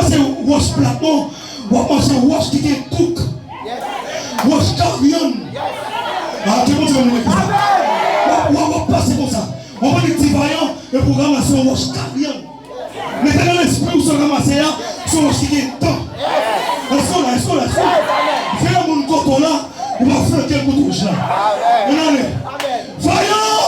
c'est wash plateau, on va manger wash qui est cook. Wash carrion. Ah, tout le monde se met comme ça. On va passer comme ça. On va les petits vaillants et pour ramasser un wash carrion. Mais dans l'esprit où se ramasser là, c'est wash qui est temps. Est-ce qu'on l'a fais un monde coton là, on va faire quel coton là. On est. Vaillant!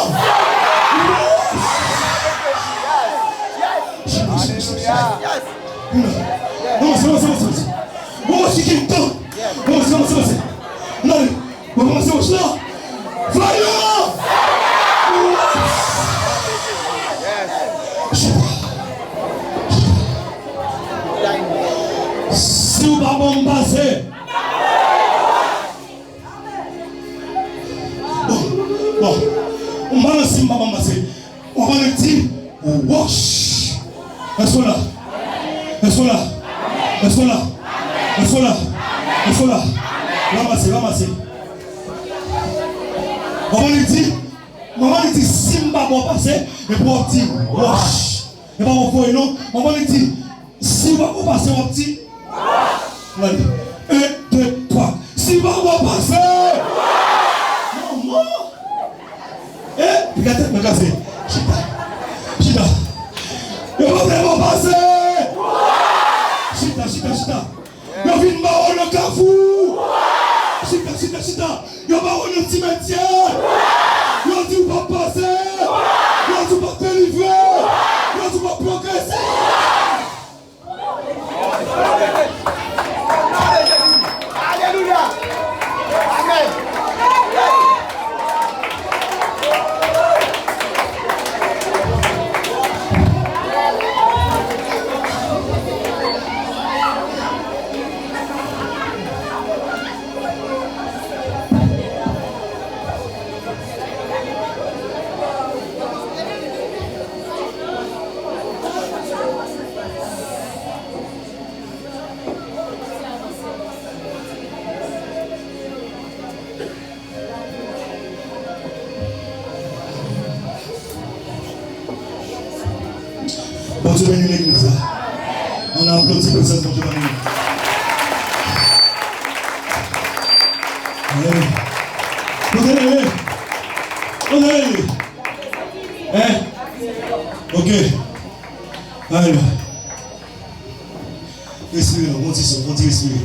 Non, c'est bon. On va chiquer le temps. Bon, c'est bon. Non, on va commencer au chat. Vaillant! Si vous ne pas bon passer. Bon, on va le dire, on va le dire, wash. Est-ce qu'on l'a? Ramasser. On va le dire, si on va bon passer, et pour dire, wash. Et pas mon frère, non, on va le dire, si on va bon passer, on va dire, 1, 2, 3. Si on va bon passer, non. Regardez, me casser. Chita. Il va vraiment passer. Chita. Il va venir marron le cafou. Chita. Il va marron le cimetière. Il va dire pas passer. Il va dire pas te livrer. Il va dire pas progresser. Alléluia. Amen. Bon Dieu bénit l'église. On a applaudi pour ça, bon Dieu bénit. Allez. Hein? Ok. Alors. Respirez, on dit respirer.